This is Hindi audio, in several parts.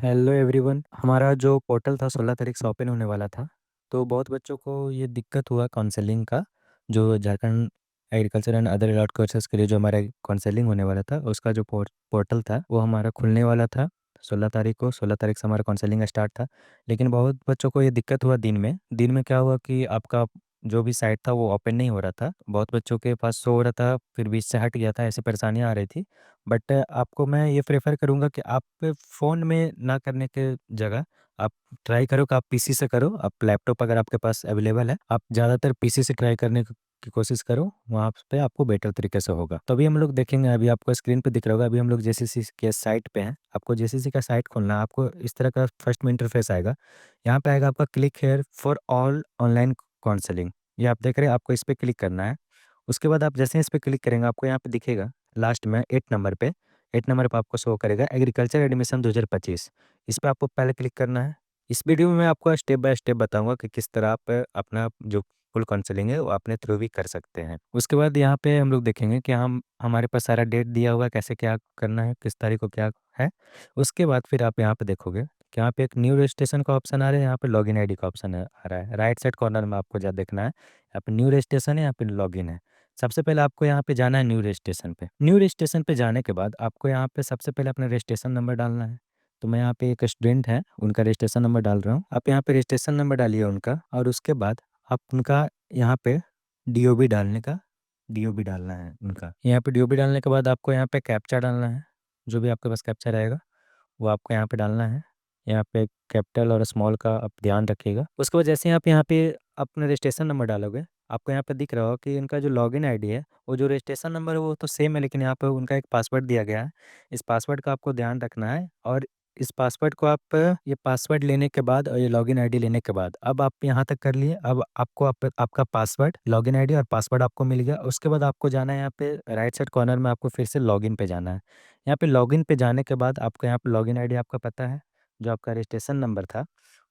Hello everyone. हमारा जो पोर्टल था 16 तारीख से ओपन होने वाला था। तो बहुत बच्चों को ये दिक्कत हुआ काउंसलिंग का। जो Jharkhand agriculture and other allowed courses के लिए जो हमारा काउंसलिंग होने वाला था, उसका जो पोर्टल था वो हमारा खुलने वाला था 16 तारीख को। 16 तारीख से हमारा काउंसलिंग स्टार्ट था। लेकिन बहुत बच्चों को ये दिक्कत हुआ दिन में क्या हुआ कि आपका जो भी साइट था वो ओपन नहीं हो रहा था। बहुत बच्चों के पास शो हो रहा था, फिर बीच से हट गया था, ऐसी परेशानियां आ रही थी। बट आपको मैं ये प्रेफर करूँगा कि आप फ़ोन में ना करने के जगह आप ट्राई करो कि आप पीसी से करो। आप लैपटॉप अगर आपके पास अवेलेबल है, आप ज़्यादातर पीसी से ट्राई करने की कोशिश करो। वहाँ पे आपको बेटर तरीके से होगा। तो अभी हम लोग देखेंगे, अभी आपको स्क्रीन पे दिख रहा होगा, अभी हम लोग जेसीसी के साइट पे हैं। आपको जेसीसी का साइट खोलना है। आपको इस तरह का फर्स्ट में इंटरफेस आएगा। यहाँ पे आएगा आपका click here for all online counselling. ये आप देख रहे हैं, आपको इस पर क्लिक करना है। उसके बाद आप जैसे ही इस पर क्लिक करेंगे, आपको यहाँ पे दिखेगा लास्ट में 8 नंबर पे आपको शो करेगा एग्रीकल्चर एडमिशन 2025। इस पे आपको पहले क्लिक करना है। इस वीडियो में मैं आपको स्टेप बाय स्टेप बताऊंगा कि किस तरह आप अपना जो फुल काउंसलिंग है वो अपने थ्रू भी कर सकते हैं। उसके बाद यहाँ पे हम लोग देखेंगे कि हम हमारे पास सारा डेट दिया हुआ है, कैसे क्या करना है, किस तारीख को क्या है। उसके बाद फिर आप यहाँ पे देखोगे कि यहाँ पे एक न्यू रजिस्ट्रेशन का ऑप्शन आ रहा है, यहाँ पे लॉगिन आईडी का ऑप्शन आ रहा है। राइट साइड कॉर्नर में आपको जहाँ देखना है, यहाँ पे न्यू रजिस्ट्रेशन है, यहाँ पे लॉगिन है। सबसे पहले आपको यहाँ पे जाना है न्यू रजिस्ट्रेशन पे। न्यू रजिस्ट्रेशन पे जाने के बाद आपको यहाँ पे सबसे पहले अपना रजिस्ट्रेशन नंबर डालना है। तो मैं यहाँ पे एक स्टूडेंट है, उनका रजिस्ट्रेशन नंबर डाल रहा हूँ। आप यहाँ पे रजिस्ट्रेशन नंबर डालिए उनका, और उसके बाद आप उनका यहाँ पे डीओबी डालना है उनका। यहाँ पे डीओबी डालने के बाद आपको यहाँ पे कैप्चा डालना है। जो भी आपके पास कैप्चा रहेगा वो आपको यहाँ पे डालना है। यहाँ पे कैपिटल और स्मॉल का आप ध्यान रखिएगा। उसके बाद जैसे आप यहाँ पे अपना रजिस्ट्रेशन नंबर डालोगे, आपको यहाँ पे दिख रहा हो कि इनका जो लॉगिन आईडी है, वो जो रजिस्ट्रेशन नंबर है वो तो सेम है, लेकिन यहाँ पे उनका एक पासवर्ड दिया गया है। इस पासवर्ड का आपको ध्यान रखना है। और इस पासवर्ड को आप ये पासवर्ड लेने के बाद और ये लॉगिन आईडी लेने के बाद, अब आप यहाँ तक कर लिए। अब आपको आपका पासवर्ड, लॉगिन आईडी और पासवर्ड आपको मिल गया। उसके बाद आपको जाना है यहाँ पे राइट साइड कॉर्नर में, आपको फिर से लॉगिन पे जाना है। यहाँ पे लॉगिन पे जाने के बाद आपको यहाँ पे लॉगिन आईडी आपका पता है, जो आपका रजिस्ट्रेशन नंबर था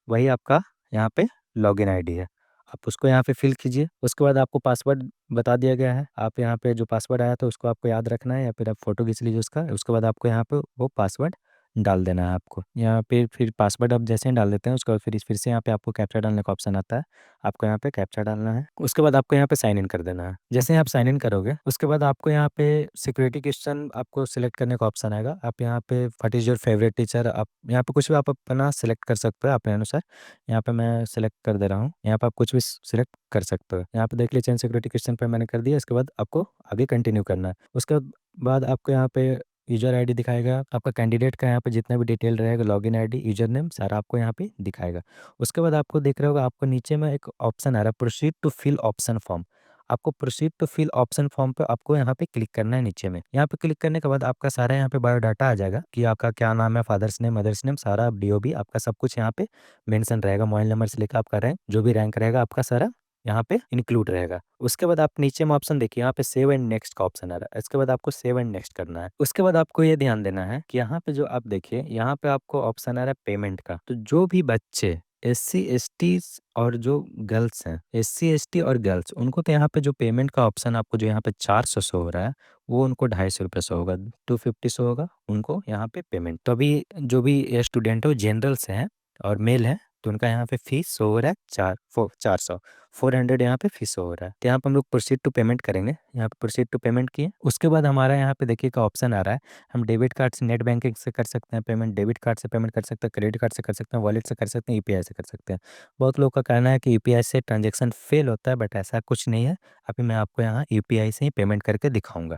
वही आपका यहाँ पे लॉगिन आईडी है। आप उसको यहाँ पे फिल कीजिए। उसके बाद आपको पासवर्ड बता दिया गया है। आप यहाँ पे जो पासवर्ड आया था उसको आपको याद रखना है, या फिर आप फोटो खींच लीजिए उसका। उसके बाद आपको यहाँ पे वो पासवर्ड डाल देना है। आपको यहाँ पे फिर पासवर्ड आप जैसे ही डाल देते हैं, उसके बाद फिर से यहाँ पे आपको कैप्चा डालने का ऑप्शन आता है। आपको यहाँ पे कैप्चा डालना है। उसके बाद आपको यहाँ पे साइन इन कर देना है। जैसे ही आप साइन इन करोगे, उसके बाद आपको यहाँ पे सिक्योरिटी क्वेश्चन आपको सिलेक्ट करने का ऑप्शन आएगा। आप यहाँ पे what is your favourite teacher, आप यहाँ पे कुछ भी आप अपना सिलेक्ट कर सकते हो अपने अनुसार। यहाँ पे मैं सिलेक्ट कर दे रहा हूँ। यहाँ पे आप कुछ भी सिलेक्ट कर सकते हो। यहाँ पे देख लीजिए सिक्योरिटी क्वेश्चन पे मैंने कर दिया। इसके बाद आपको आगे कंटिन्यू करना है। उसके बाद आपको यहाँ पे यूजर आईडी दिखाएगा। आपका कैंडिडेट का यहाँ पे जितना भी डिटेल रहेगा, लॉगिन आईडी, यूजर नेम, सारा आपको यहाँ पे दिखाएगा। उसके बाद आपको देख रहे होगा, आपको नीचे में एक ऑप्शन आ रहा है proceed to fill option form. आपको proceed to fill option form पे आपको यहाँ पे क्लिक करना है नीचे में। यहाँ पे क्लिक करने के बाद आपका सारा यहाँ पे बायोडाटा आ जाएगा कि आपका क्या नाम है, फादर्स नेम, मदर्स नेम, सारा डीओबी आपका सब कुछ यहाँ पे मेंशन रहेगा। मोबाइल नंबर से लेकर आपका रैंक, जो भी रैंक रहेगा आपका सारा यहाँ पे इंक्लूड रहेगा। उसके बाद आप नीचे में ऑप्शन देखिए, यहाँ पे सेव एंड नेक्स्ट का ऑप्शन आ रहा है। इसके बाद आपको सेव एंड नेक्स्ट करना है। उसके बाद आपको ये ध्यान देना है कि यहाँ पे जो आप देखिए, यहाँ पे आपको ऑप्शन आ रहा है पेमेंट का। तो जो भी बच्चे SC ST और जो गर्ल्स हैं, SC ST और गर्ल्स, उनको तो यहाँ पे जो पेमेंट का ऑप्शन आपको जो यहाँ पे 400 शो हो रहा है, वो उनको 250 रुपये शो होगा, 250 शो होगा उनको यहाँ पे पेमेंट। तो अभी जो भी स्टूडेंट है वो जनरल से हैं और मेल है, तो उनका यहाँ पे फीस शो हो रहा है 400, 400 यहाँ पे फीस हो रहा है। तो यहाँ पे हम लोग प्रोसीड टू पेमेंट करेंगे। यहाँ पे प्रोसीड टू पेमेंट किए। उसके बाद हमारा यहाँ पे देखिए का ऑप्शन आ रहा है, हम डेबिट कार्ड से, नेट बैंकिंग से कर सकते हैं पेमेंट, डेबिट कार्ड से पेमेंट कर सकते हैं, क्रेडिट कार्ड से कर सकते हैं, वॉलेट से कर सकते हैं, यूपीआई से कर सकते हैं। बहुत लोग का कहना है कि यूपीआई से ट्रांजेक्शन फेल होता है, बट ऐसा कुछ नहीं है। अभी मैं आपको यहाँ यूपीआई से ही पेमेंट करके दिखाऊंगा।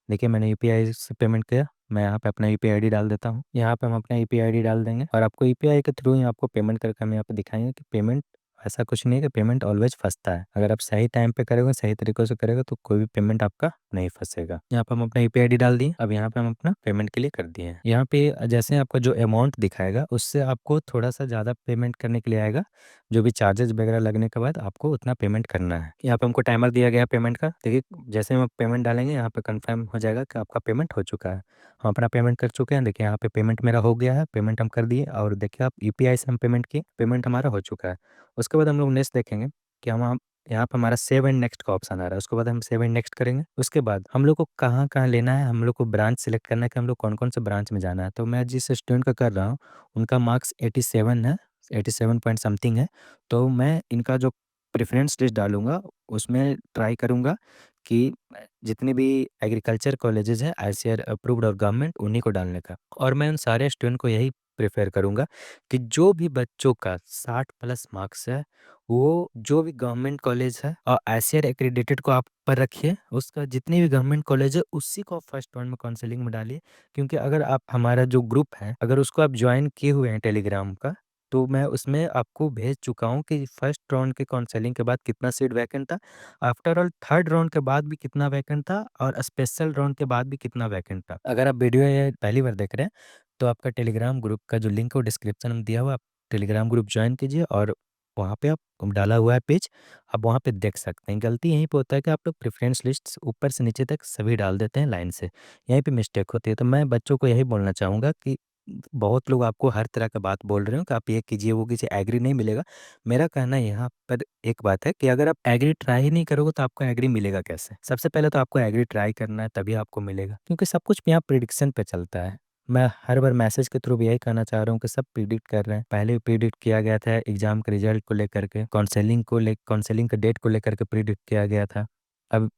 देखिए मैंने यूपीआई से पेमेंट किया। मैं यहाँ पे अपना यूपीआई आईडी डाल देता हूँ। यहाँ पे हम अपना यूपीआई आईडी डाल देंगे, और आपको यूपीआई के थ्रू ही आपको पेमेंट करके हम यहाँ पे दिखाएंगे कि पेमेंट, ऐसा कुछ नहीं है कि पेमेंट ऑलवेज फंसता है। अगर आप सही टाइम पे करोगे, सही तरीके से करोगे, तो कोई भी पेमेंट आपका नहीं फंसेगा। यहाँ पे हम अपना यूपीआई आईडी डाल दिए। अब यहाँ पे हम अपना पेमेंट के लिए कर दिए हैं। यहाँ पे जैसे आपका जो अमाउंट दिखाएगा, उससे आपको थोड़ा सा ज़्यादा पेमेंट करने के लिए आएगा। जो भी चार्जेस वगैरह लगने के बाद आपको उतना पेमेंट करना है। यहाँ पे हमको टाइमर दिया गया है पेमेंट का। देखिए जैसे हम पेमेंट डालेंगे, यहाँ पे कंफर्म हो जाएगा कि आपका पेमेंट हो चुका है। हम अपना पेमेंट कर चुके हैं। देखिए यहाँ पे पेमेंट मेरा हो गया है, पेमेंट हम कर दिए। और देखिए आप यूपीआई से हम पेमेंट किए, पेमेंट हमारा हो चुका है। उसके बाद हम लोग नेक्स्ट देखेंगे कि हम यहाँ पे हमारा सेव एंड नेक्स्ट का ऑप्शन आ रहा है, उसके बाद हम सेव एंड नेक्स्ट करेंगे। उसके बाद हम लोग को कहाँ कहाँ लेना है, हम लोग को ब्रांच सिलेक्ट करना है कि हम लोग कौन कौन से ब्रांच में जाना है। तो मैं जिस स्टूडेंट का कर रहा हूँ उनका मार्क्स 87 है, 87 पॉइंट समथिंग है। तो मैं इनका जो प्रेफरेंस लिस्ट डालूंगा उसमें ट्राई करूंगा कि जितने भी एग्रीकल्चर कॉलेजेस हैं आईसीआर अप्रूव्ड और गवर्नमेंट, उन्हीं को डालने का। और मैं उन सारे स्टूडेंट को यही प्रेफर करूंगा कि जो भी बच्चों का 60 प्लस मार्क्स है वो जो भी गवर्नमेंट कॉलेज है और आईसीआर एक्रेडिटेड को आप पर रखिए, उसका जितनी भी गवर्नमेंट कॉलेज है उसी को आप फर्स्ट राउंड में काउंसलिंग में डालिए। क्योंकि अगर आप हमारा जो ग्रुप है अगर उसको आप ज्वाइन किए हुए हैं टेलीग्राम का, तो मैं उसमें आपको भेज चुका हूँ कि फर्स्ट राउंड के काउंसलिंग के बाद कितना सीट वैकेंट था, आफ्टर ऑल थर्ड राउंड के बाद भी कितना वैकेंट था, और स्पेशल राउंड के बाद भी कितना वैकेंट था। अगर आप वीडियो ये पहली बार देख रहे हैं तो आपका टेलीग्राम ग्रुप का जो लिंक है वो डिस्क्रिप्शन में दिया हुआ है, आप टेलीग्राम ग्रुप ज्वाइन कीजिए और वहाँ पे आप डाला हुआ है पेज, आप वहाँ पे देख सकते हैं। गलती यहीं पे होता है कि आप लोग प्रेफरेंस लिस्ट ऊपर से नीचे तक सभी डाल देते हैं लाइन से, यहीं पे मिस्टेक होती है। तो मैं बच्चों को यही बोलना चाहूँगा कि बहुत लोग आपको हर तरह का बात बोल रहे हो कि आप ये कीजिए वो कीजिए, एग्री नहीं मिलेगा। मेरा कहना यहाँ पर एक बात है कि अगर आप एग्री ट्राई ही नहीं करोगे तो आपको एग्री मिलेगा कैसे। सबसे पहले तो आपको एग्री ट्राई करना है तभी आपको मिलेगा, क्योंकि सब कुछ यहाँ प्रिडिक्शन पे चलता है। मैं हर बार मैसेज के थ्रू भी यही कहना चाह रहा हूँ कि सब प्रिडिक्ट कर रहे हैं। पहले भी प्रिडिक्ट किया गया था एग्जाम के रिजल्ट को लेकर के, काउंसलिंग के डेट को लेकर के प्रिडिक्ट किया गया था, अब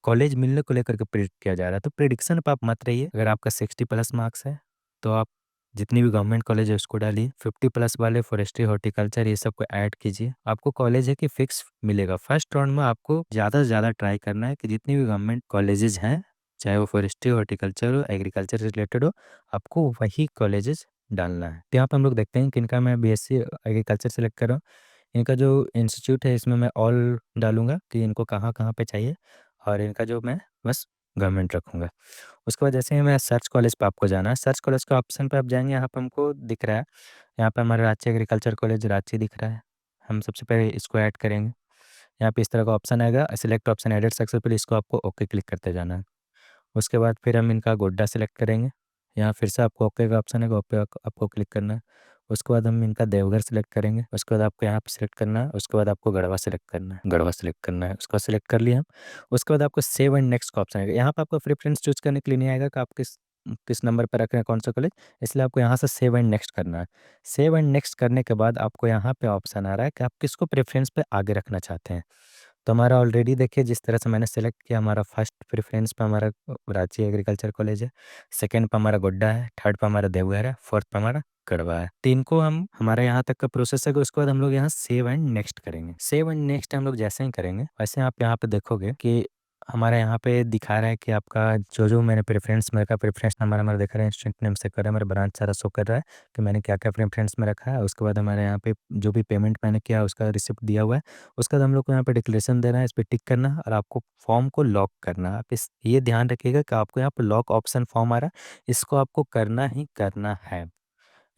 कॉलेज मिलने को लेकर के प्रिडिक्ट किया जा रहा है। तो प्रिडिक्शन पर आप मत रहिए। अगर आपका 60 प्लस मार्क्स है तो आप जितनी भी गवर्नमेंट कॉलेज है उसको डालिए, 50 प्लस वाले फॉरेस्ट्री हॉर्टिकल्चर ये सब को ऐड कीजिए। आपको कॉलेज है कि फिक्स मिलेगा। फर्स्ट राउंड में आपको ज़्यादा से ज़्यादा ट्राई करना है कि जितनी भी गवर्नमेंट कॉलेजेस हैं, चाहे वो फॉरेस्ट्री हॉर्टिकल्चर हो, एग्रीकल्चर से रिलेटेड हो, आपको वही कॉलेजेस डालना है। तो यहाँ पर हम लोग देखते हैं कि इनका मैं बीएससी एग्रीकल्चर सेलेक्ट कर रहा हूँ। इनका जो इंस्टीट्यूट है इसमें मैं ऑल डालूंगा कि इनको कहाँ कहाँ पे चाहिए, और इनका जो मैं बस गवर्नमेंट रखूँगा। उसके बाद जैसे ही मैं सर्च कॉलेज पे आपको जाना है, सर्च कॉलेज के ऑप्शन पे आप जाएँगे, यहाँ पे हमको दिख रहा है, यहाँ पे हमारा रांची एग्रीकल्चर कॉलेज रांची दिख रहा है। हम सबसे पहले इसको ऐड करेंगे। यहाँ पे इस तरह का ऑप्शन आएगा, सिलेक्ट ऑप्शन एडेड सक्सेसफुली, इसको आपको ओके क्लिक करते जाना है। उसके बाद फिर हम इनका गोड्डा सेलेक्ट करेंगे। यहाँ फिर से आपको ओके का ऑप्शन है, ओके आपको क्लिक करना है। उसके बाद हम इनका देवघर सेलेक्ट करेंगे। उसके बाद आपको यहाँ पे सेलेक्ट करना है। उसके बाद आपको गढ़वा सेलेक्ट करना है, गढ़वा सेलेक्ट करना है, उसका सेलेक्ट कर लिया हम। उसके बाद आपको सेव एंड नेक्स्ट का ऑप्शन आएगा। यहाँ पे आपको प्रेफरेंस चूज करने के लिए नहीं आएगा कि आप किस किस नंबर पर रख रहे हैं कौन सा कॉलेज, इसलिए आपको यहाँ से सेव एंड नेक्स्ट करना है। सेव एंड नेक्स्ट करने के बाद आपको यहाँ पे ऑप्शन आ रहा है कि आप किसको प्रेफरेंस पे आगे रखना चाहते हैं। तो हमारा ऑलरेडी देखिए जिस तरह से मैंने सेलेक्ट किया, हमारा फर्स्ट प्रेफरेंस पे हमारा रांची एग्रीकल्चर कॉलेज है, सेकंड पे हमारा गोड्डा है, थर्ड पे हमारा देवघर है, फोर्थ पे हमारा गढ़वा है। तीन को हम हमारे यहाँ तक का प्रोसेस है कि उसके बाद हम लोग यहाँ सेव एंड नेक्स्ट करेंगे। सेव एंड नेक्स्ट हम लोग जैसे ही करेंगे वैसे आप यहाँ पे देखोगे कि हमारे यहाँ पे दिखा रहा है कि आपका जो जो मैंने प्रेफरेंस में रखा, प्रेफरेंस नंबर हमारा दिखा रहा है, इंस्टीट्यूट नेम से कर रहा है, मेरा ब्रांच सारा शो कर रहा है कि मैंने क्या क्या प्रेफरेंस में रखा है। उसके बाद हमारे यहाँ पे जो भी पेमेंट मैंने किया उसका रिसिप्ट दिया हुआ है। उसके बाद हम लोग को यहाँ पे डिक्लेरेशन देना है, इस पर टिक करना है और आपको फॉर्म को लॉक करना है। आप इस ये ध्यान रखिएगा कि आपको यहाँ पे लॉक ऑप्शन फॉर्म आ रहा है, इसको आपको करना ही करना है।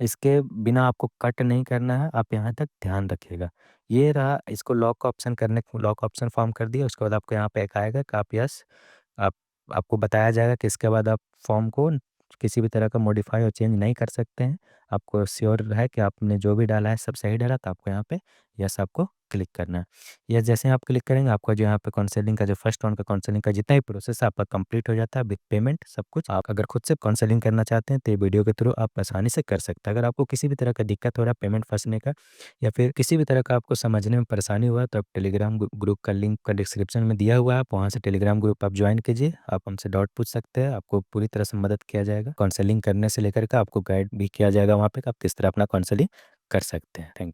इसके बिना आपको कट नहीं करना है, आप यहाँ तक ध्यान रखिएगा। ये रहा, इसको लॉक ऑप्शन करने, लॉक ऑप्शन फॉर्म कर दिया। उसके बाद आपको यहाँ पे एक आएगा कि आप यस, आप आपको बताया जाएगा कि इसके बाद आप फॉर्म को किसी भी तरह का मॉडिफाई और चेंज नहीं कर सकते हैं। आपको श्योर है कि आपने जो भी डाला है सब सही डाला, तो आपको यहाँ पे यस आपको क्लिक करना है। यस जैसे ही आप क्लिक करेंगे आपका जो यहाँ पे काउंसलिंग का जो फर्स्ट राउंड का काउंसलिंग का जितना भी प्रोसेस है आपका कंप्लीट हो जाता है विद पेमेंट सब कुछ। आप अगर खुद से काउंसलिंग करना चाहते हैं तो ये वीडियो के थ्रू आप आसानी से कर सकते हैं। अगर आपको किसी भी तरह का दिक्कत हो रहा है पेमेंट फंसने का, या फिर किसी भी तरह का आपको समझने में परेशानी हुआ, तो आप टेलीग्राम ग्रुप का लिंक का डिस्क्रिप्शन में दिया हुआ है, आप वहाँ से टेलीग्राम ग्रुप आप ज्वाइन कीजिए। आप हमसे डाउट पूछ सकते हैं, आपको पूरी तरह से मदद किया जाएगा। काउंसलिंग करने से लेकर के आपको गाइड भी किया जाएगा वहाँ पे कि आप किस तरह अपना काउंसलिंग कर सकते हैं। थैंक